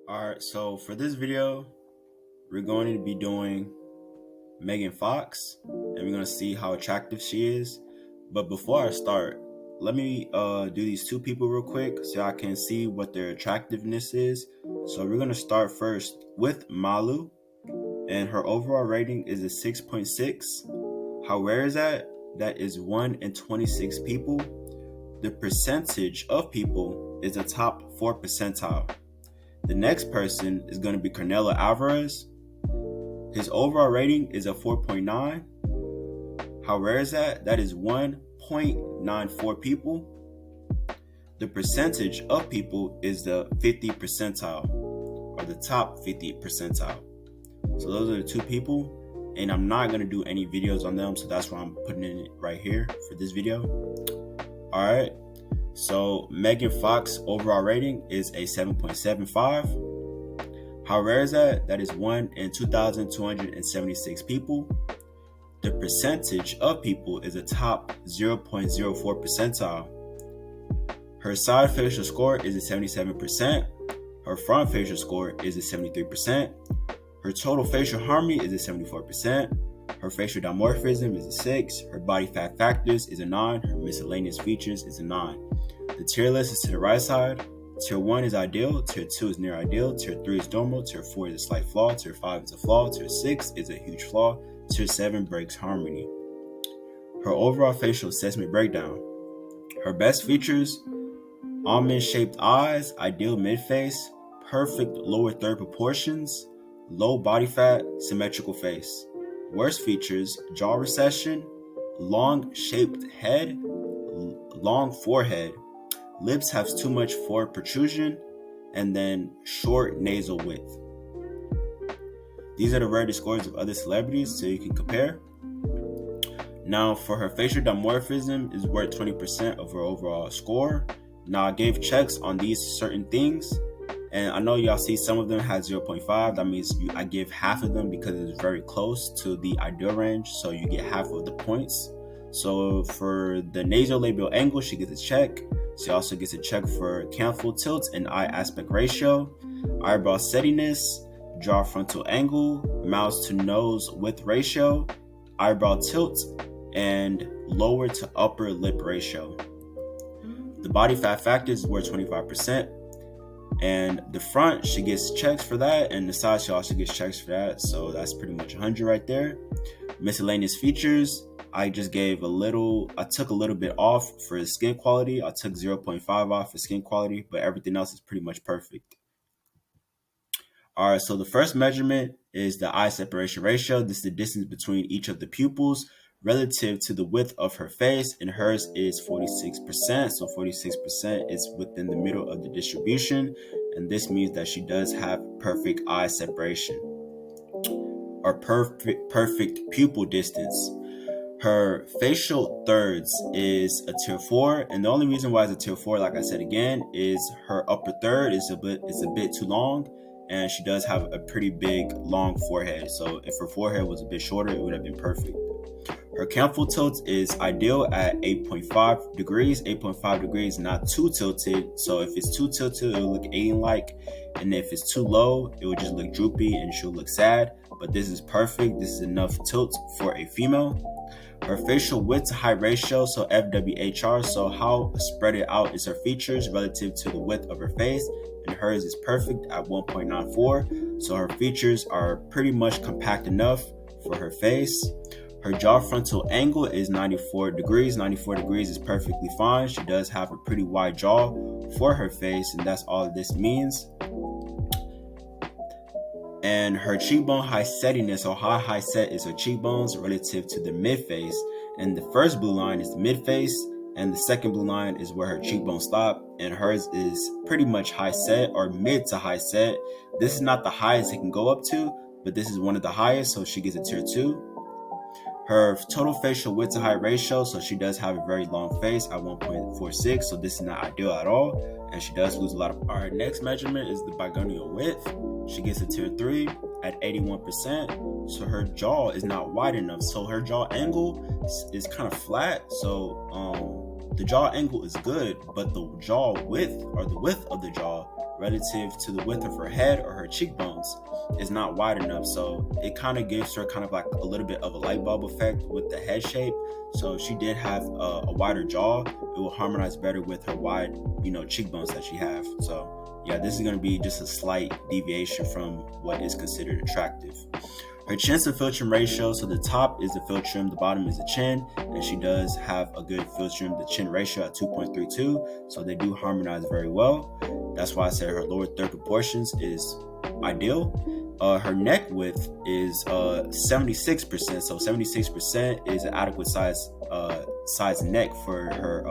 Alright, so for this video, we're going to be doing Megan Fox, and we're going to see how attractive she is. But before I start, let me do these two people real quick so I can see what their attractiveness is. So we're going to start first with Malu, and her overall rating is a 6.6. How rare is that? That is 1 in 26 people. The percentage of people is the top 4 percentile. The next person is going to be Canelo Alvarez. His overall rating is a 4.9. How rare is that? That is 1.94 people. The percentage of people is the 50 percentile, or the top 50 percentile. So those are the two people, and I'm not going to do any videos on them, so that's why I'm putting it right here for this video. Alright, so Megan Fox overall rating is a 7.75. How rare is that? That is 1 in 2,276 people. The percentage of people is a top 0.04 percentile. Her side facial score is a 77%. Her front facial score is a 73%. Her total facial harmony is a 74%. Her facial dimorphism is a 6. Her body fat factors is a 9. Her miscellaneous features is a 9. The tier list is to the right side. Tier 1 is ideal, Tier 2 is near ideal, Tier 3 is normal, Tier 4 is a slight flaw, Tier 5 is a flaw, Tier 6 is a huge flaw, Tier 7 breaks harmony. Her overall facial assessment breakdown. Her best features: almond-shaped eyes, ideal mid-face, perfect lower third proportions, low body fat, symmetrical face. Worst features: jaw recession, long-shaped head, long forehead, lips have too much forward protrusion, and then short nasal width. These are the rating scores of other celebrities so you can compare. Now for her facial dimorphism is worth 20% of her overall score. Now I gave checks on these certain things, and I know y'all see some of them has 0.5. That means I give half of them because it's very close to the ideal range, so you get half of the points. So for the nasolabial angle, she gets a check. She also gets a check for canthal tilt and eye aspect ratio, eyebrow steadiness, jaw frontal angle, mouth to nose width ratio, eyebrow tilt, and lower to upper lip ratio. The body fat factor is worth 25%. And the front, she gets checks for that, and the side, she also gets checks for that. So that's pretty much 100 right there. Miscellaneous features, I just gave I took a little bit off for the skin quality. I took 0.5 off for skin quality, but everything else is pretty much perfect. All right, so the first measurement is the eye separation ratio. This is the distance between each of the pupils relative to the width of her face, and hers is 46%. So 46% is within the middle of the distribution, and this means that she does have perfect eye separation, or perfect pupil distance. Her facial thirds is a tier 4, and the only reason why it's a tier 4, like I said again, is her upper third is a bit too long, and she does have a pretty big long forehead. So if her forehead was a bit shorter, it would have been perfect. Her canthal tilt is ideal at 8.5 degrees. 8.5 degrees, not too tilted. So if it's too tilted, it will look alien-like, and if it's too low, it will just look droopy and she'll look sad. But this is perfect. This is enough tilt for a female. Her facial width to height ratio, so FWHR, so how spread it out is her features relative to the width of her face, and hers is perfect at 1.94. So her features are pretty much compact enough for her face. Her jaw frontal angle is 94 degrees. 94 degrees is perfectly fine. She does have a pretty wide jaw for her face, and that's all this means. And her cheekbone high settiness, or how high set is her cheekbones relative to the mid face. And the first blue line is the mid face, and the second blue line is where her cheekbones stop, and hers is pretty much high set or mid to high set. This is not the highest it can go up to, but this is one of the highest, so she gets a tier 2. Her total facial width to height ratio, so she does have a very long face at 1.46, so this is not ideal at all, and she does lose a lot of. Our next measurement is the bigonial width. She gets a tier 3 at 81%, so her jaw is not wide enough, so her jaw angle is kind of flat. So the jaw angle is good, but the jaw width, or the width of the jaw relative to the width of her head or her cheekbones is not wide enough. So it kind of gives her kind of like a little bit of a light bulb effect with the head shape. So if she did have a wider jaw, it will harmonize better with her wide, cheekbones that she have. So yeah, this is going to be just a slight deviation from what is considered attractive. Her chin to fill trim ratio, so the top is the fill trim, the bottom is the chin, and she does have a good fill trim, the chin ratio at 2.32, so they do harmonize very well. That's why I said her lower third proportions is ideal. Her neck width is 76%, so 76% is an adequate size neck for her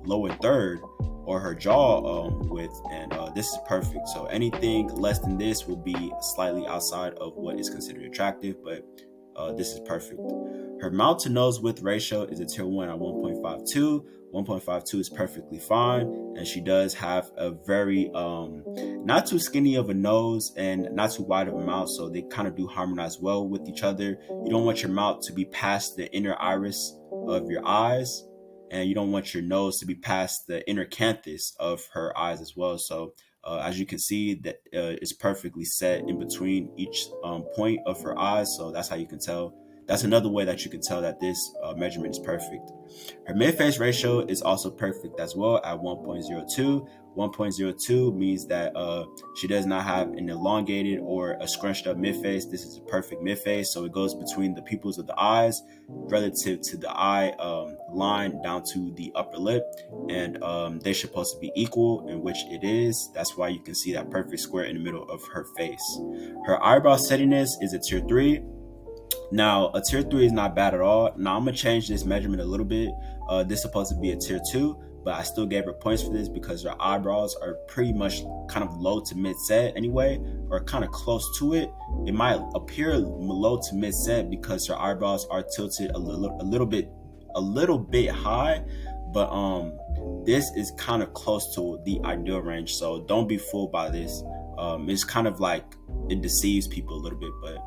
lower third or her jaw width, and this is perfect. So anything less than this will be slightly outside of what is considered attractive, but this is perfect. Her mouth to nose width ratio is a tier 1 at 1.52. 1.52 is perfectly fine, and she does have a very not too skinny of a nose and not too wide of a mouth, so they kind of do harmonize well with each other. You don't want your mouth to be past the inner iris of your eyes, and you don't want your nose to be past the inner canthus of her eyes as well. So as you can see, that it's perfectly set in between each point of her eyes, so that's how you can tell. That's another way that you can tell that this measurement is perfect. Her mid-face ratio is also perfect as well at 1.02. 1.02 means that she does not have an elongated or a scrunched up mid-face. This is a perfect mid-face, so it goes between the pupils of the eyes relative to the eye line down to the upper lip, and they're supposed to be equal, in which it is. That's why you can see that perfect square in the middle of her face. Her eyebrow steadiness is a tier 3. Now, a tier 3 is not bad at all. Now, I'm going to change this measurement a little bit. This is supposed to be a tier 2, but I still gave her points for this because her eyebrows are pretty much kind of low to mid set anyway, or kind of close to it. It might appear low to mid set because her eyebrows are tilted a little bit high, but this is kind of close to the ideal range. So don't be fooled by this. It's kind of like it deceives people a little bit, but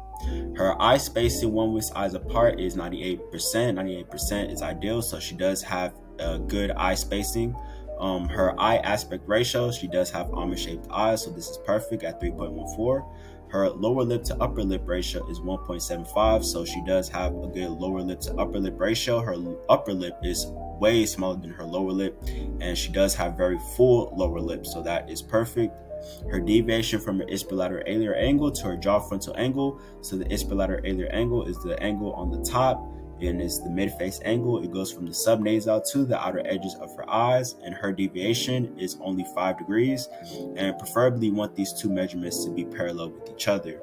her eye spacing one with eyes apart is 98%. 98% is ideal, so she does have a good eye spacing. Her eye aspect ratio, she does have almond-shaped eyes, so this is perfect at 3.14. Her lower lip to upper lip ratio is 1.75, so she does have a good lower lip to upper lip ratio. Her upper lip is way smaller than her lower lip, and she does have very full lower lip, so that is perfect. Her deviation from her ipsilateral aliar angle to her jaw frontal angle. So the ipsilateral aliar angle is the angle on the top, and it's the mid-face angle. It goes from the subnasal to the outer edges of her eyes, and her deviation is only 5 degrees. And preferably you want these two measurements to be parallel with each other.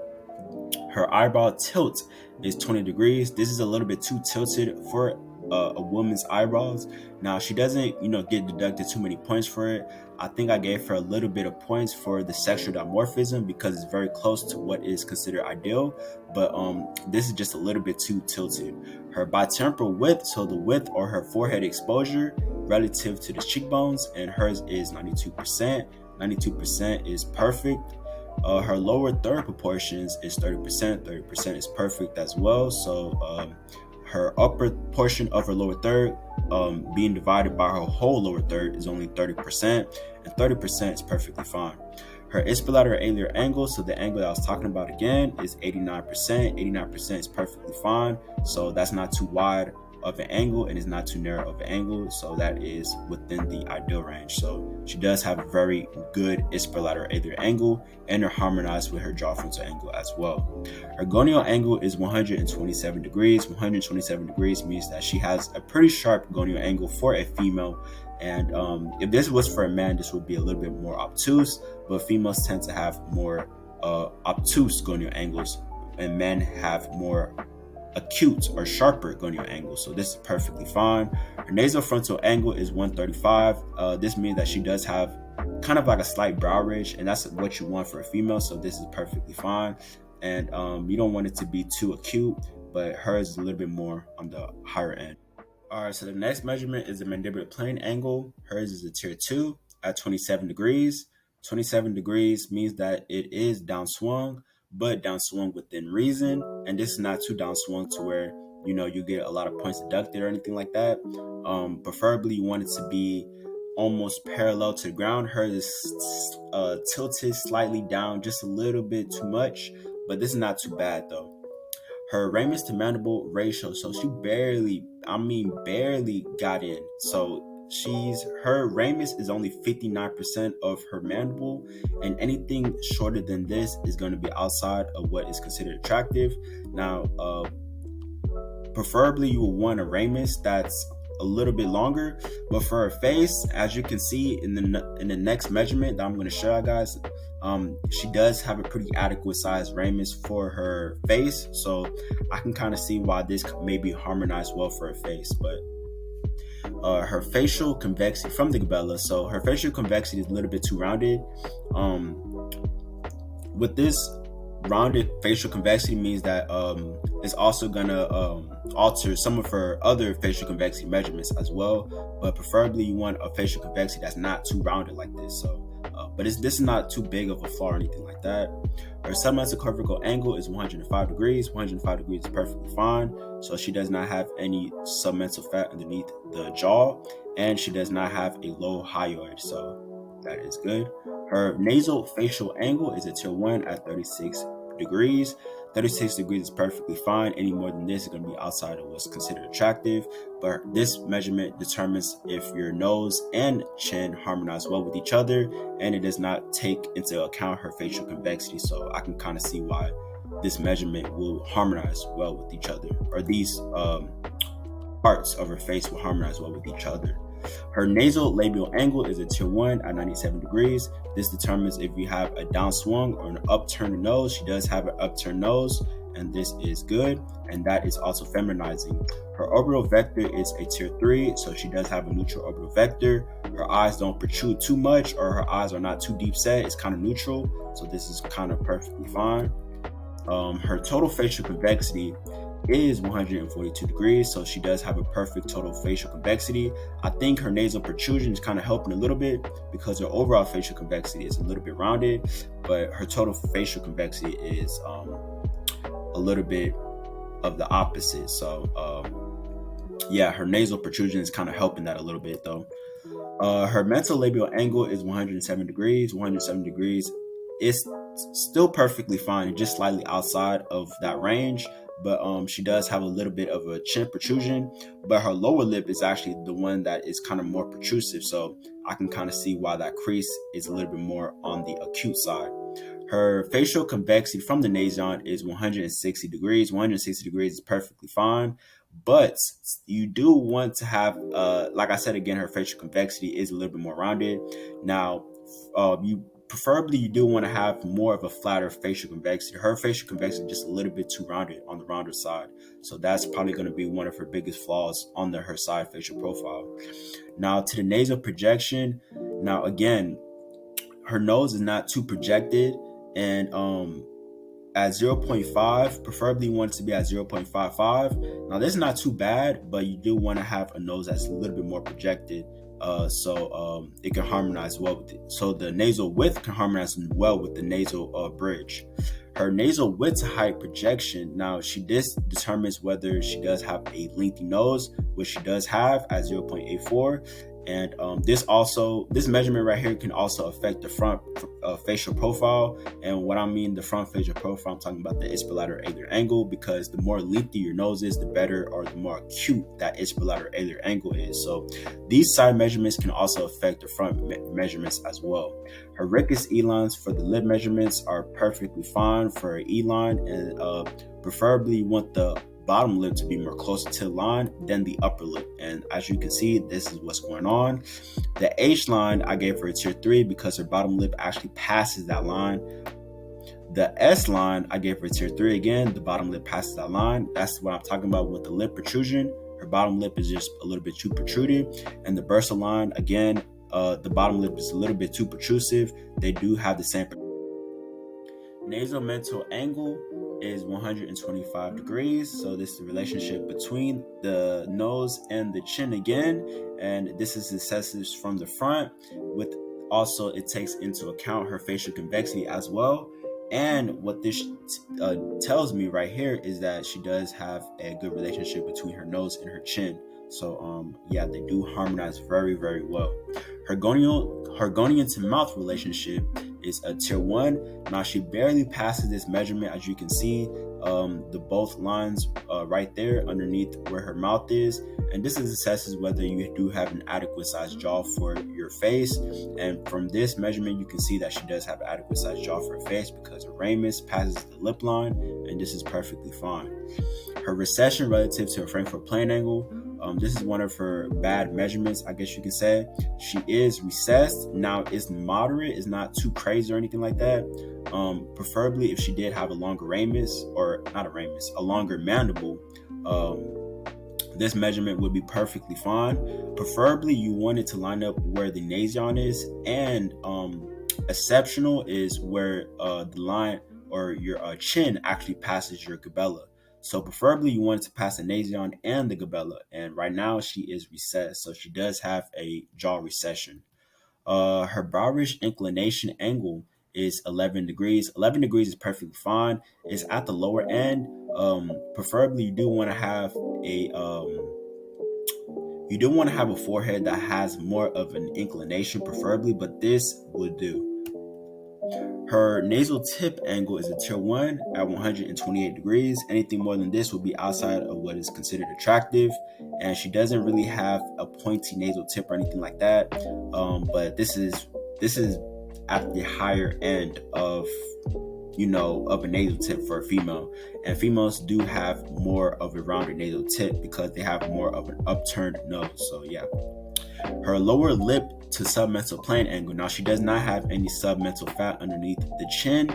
Her eyebrow tilt is 20 degrees. This is a little bit too tilted for a woman's eyebrows. Now, she doesn't, get deducted too many points for it. I think I gave her a little bit of points for the sexual dimorphism because it's very close to what is considered ideal, but this is just a little bit too tilted. Her bitemporal width, so the width or her forehead exposure relative to the cheekbones, and hers is 92%. 92% is perfect. Her lower third proportions is 30%. 30% is perfect as well. So her upper portion of her lower third being divided by her whole lower third is only 30%, and 30% is perfectly fine. Her ipsilateral aliar angle, so the angle that I was talking about again, is 89%. 89% is perfectly fine, so that's not too wide of an angle and it's not too narrow of an angle, so that is within the ideal range. So she does have a very good ipsilateral aliar angle, and are harmonized with her jaw frontal angle as well. Her gonial angle is 127 degrees. 127 degrees means that she has a pretty sharp gonial angle for a female, and if this was for a man, this would be a little bit more obtuse, but females tend to have more obtuse gonial angles, and men have more acute or sharper gonial angle, so this is perfectly fine. Her nasofrontal angle is 135. This means that she does have kind of like a slight brow ridge, and that's what you want for a female, so this is perfectly fine. And you don't want it to be too acute, but hers is a little bit more on the higher end. All right, so the next measurement is the mandibular plane angle. Hers is a tier 2 at 27 degrees. 27 degrees means that it is downswung, but downswung within reason, and this is not too downswung to where you get a lot of points deducted or anything like that. Preferably you want it to be almost parallel to the ground. Hers is tilted slightly down just a little bit too much, but this is not too bad though. Her ramus to mandible ratio, so she barely got in. So her ramus is only 59% of her mandible, and anything shorter than this is going to be outside of what is considered attractive. Now, preferably you will want a ramus that's a little bit longer, but for her face, as you can see in the next measurement that I'm going to show you guys, she does have a pretty adequate size ramus for her face, so I can kind of see why this may be harmonized well for her face. But her facial convexity from the glabella, so her facial convexity is a little bit too rounded. With this rounded facial convexity means that it's also gonna alter some of her other facial convexity measurements as well, but preferably you want a facial convexity that's not too rounded like this. So but this is not too big of a flaw or anything like that. Her submental cervical angle is 105 degrees. 105 degrees is perfectly fine. So she does not have any submental fat underneath the jaw, and she does not have a low hyoid, so that is good. Her nasal facial angle is a tier 1 at 36 degrees. 36 degrees is perfectly fine. Any more than this is going to be outside of what's considered attractive, but this measurement determines if your nose and chin harmonize well with each other, and it does not take into account her facial convexity. So I can kind of see why this measurement will harmonize well with each other, or these parts of her face will harmonize well with each other. Her nasal labial angle is a tier 1 at 97 degrees. This determines if you have a downswung or an upturned nose. She does have an upturned nose, and this is good, and that is also feminizing. Her orbital vector is a tier 3, so she does have a neutral orbital vector. Her eyes don't protrude too much, or her eyes are not too deep set. It's kind of neutral, so this is kind of perfectly fine. Her total facial convexity is 142 degrees, so she does have a perfect total facial convexity. I think her nasal protrusion is kind of helping a little bit because her overall facial convexity is a little bit rounded, but her total facial convexity is a little bit of the opposite. So yeah, her nasal protrusion is kind of helping that a little bit though. Her mental labial angle is 107 degrees. 107 degrees is still perfectly fine, just slightly outside of that range. But she does have a little bit of a chin protrusion, but her lower lip is actually the one that is kind of more protrusive, so I can kind of see why that crease is a little bit more on the acute side. Her facial convexity from the nasion is 160 degrees. 160 degrees is perfectly fine, but you do want to have, like I said again, her facial convexity is a little bit more rounded. Now, preferably you do want to have more of a flatter facial convexity. Her facial convexity is just a little bit too rounded on the rounder side, so that's probably going to be one of her biggest flaws on her side facial profile. Now to the nasal projection. Now again, her nose is not too projected, and at 0.5, preferably you want it to be at 0.55. Now this is not too bad, but you do want to have a nose that's a little bit more projected, so it can harmonize well with it. So the nasal width can harmonize well with the nasal bridge. Her nasal width to height projection. Now this determines whether she does have a lengthy nose, which she does have at 0.84. And this measurement right here can also affect the front facial profile. And what I mean the front facial profile, I'm talking about the ipsilateral angle, because the more lengthy your nose is, the better, or the more acute that ipsilateral angle is. So these side measurements can also affect the front measurements as well. Her rictus E-lines for the lip measurements are perfectly fine for her E-line, and preferably you want the bottom lip to be more closer to the line than the upper lip. And as you can see, this is what's going on. The H line, I gave her a tier 3 because her bottom lip actually passes that line. The S line, I gave her a tier 3 again. The bottom lip passes that line. That's what I'm talking about with the lip protrusion. Her bottom lip is just a little bit too protruded. And the bursal line, again, the bottom lip is a little bit too protrusive. They do have the same. Nasal mental angle is 125 degrees. So this is the relationship between the nose and the chin again. And this is excessive from the front. With also, it takes into account her facial convexity as well. And what this tells me right here is that she does have a good relationship between her nose and her chin. So yeah, they do harmonize very, very well. Hergonian to mouth relationship is a tier 1. Now she barely passes this measurement, as you can see, the both lines right there underneath where her mouth is, and this assesses whether you do have an adequate sized jaw for your face. And from this measurement, you can see that she does have an adequate sized jaw for her face because her ramus passes the lip line, and this is perfectly fine. Her recession relative to her Frankfurt plane angle, this is one of her bad measurements, I guess you can say. She is recessed. Now, it's moderate, it's not too crazy or anything like that. Preferably if she did have a longer ramus, or not a ramus, a longer mandible, this measurement would be perfectly fine. Preferably, you want it to line up where the nasion is, and exceptional is where the line or your chin actually passes your glabella. So preferably you want it to pass the nasion and the glabella. And right now she is recessed, so she does have a jaw recession. Her brow ridge inclination angle is 11 degrees. 11 degrees is perfectly fine. It's at the lower end. Preferably you do want to have a forehead that has more of an inclination, preferably, but this would do. Her nasal tip angle is a tier 1 at 128 degrees. Anything more than this would be outside of what is considered attractive. And she doesn't really have a pointy nasal tip or anything like that. But this is at the higher end of a nasal tip for a female. And females do have more of a rounded nasal tip because they have more of an upturned nose. So yeah. Her lower lip to submental plane angle. Now, she does not have any submental fat underneath the chin,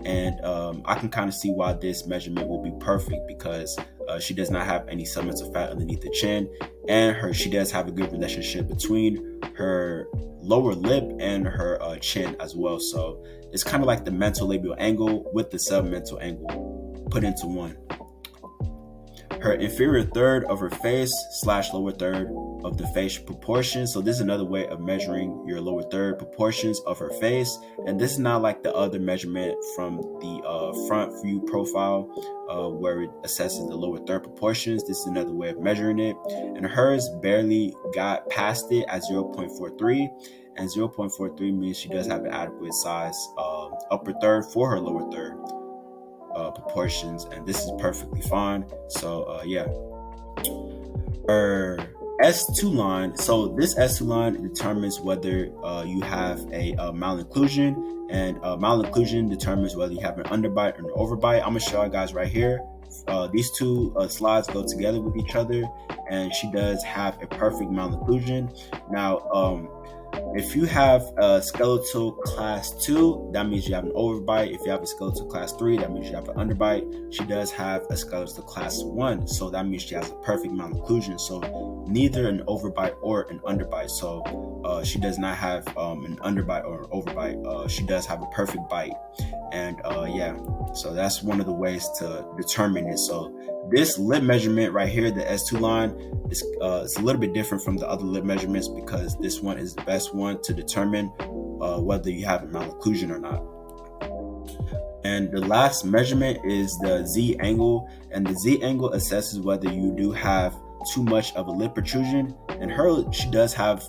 and I can kind of see why this measurement will be perfect, because she does not have any submental fat underneath the chin, and she does have a good relationship between her lower lip and her chin as well. So it's kind of like the mental labial angle with the submental angle put into one. Her inferior third of her face / lower third of the face proportion. So this is another way of measuring your lower third proportions of her face. And this is not like the other measurement from the front view profile where it assesses the lower third proportions. This is another way of measuring it. And hers barely got past it at 0.43. And 0.43 means she does have an adequate size upper third for her lower third proportions, and this is perfectly fine. So yeah, her S2 line. So this S2 line determines whether you have a malocclusion, and malocclusion determines whether you have an underbite or an overbite. I'm gonna show you guys right here. These two slides go together with each other, and she does have a perfect malocclusion. Now, if you have a skeletal class 2, that means you have an overbite. If you have a skeletal class 3, that means you have an underbite. She does have a skeletal class 1, so that means she has a perfect malocclusion. So neither an overbite or an underbite. So she does not have an underbite or an overbite. She does have a perfect bite. And yeah, so that's one of the ways to determine it. So this lip measurement right here, the S2 line, is it's a little bit different from the other lip measurements, because this one is the best one to determine whether you have a malocclusion or not. And the last measurement is the Z angle, and the Z angle assesses whether you do have too much of a lip protrusion. And she does have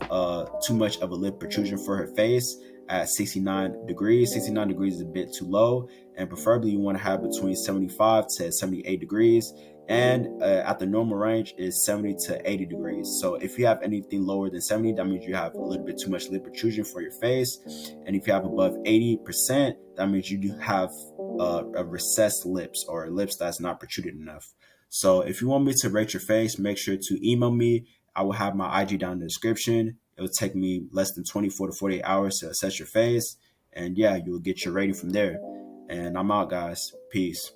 too much of a lip protrusion for her face at 69 degrees. 69 degrees is a bit too low, and preferably you want to have between 75 to 78 degrees, and at the normal range is 70 to 80 degrees. So if you have anything lower than 70, that means you have a little bit too much lip protrusion for your face, and if you have above 80%, that means you do have a recessed lips, or lips that's not protruded enough. So if you want me to rate your face, make sure to email me. I will have my IG down in the description. It will take me less than 24 to 48 hours to assess your face. And yeah, you'll get your rating from there. And I'm out, guys. Peace.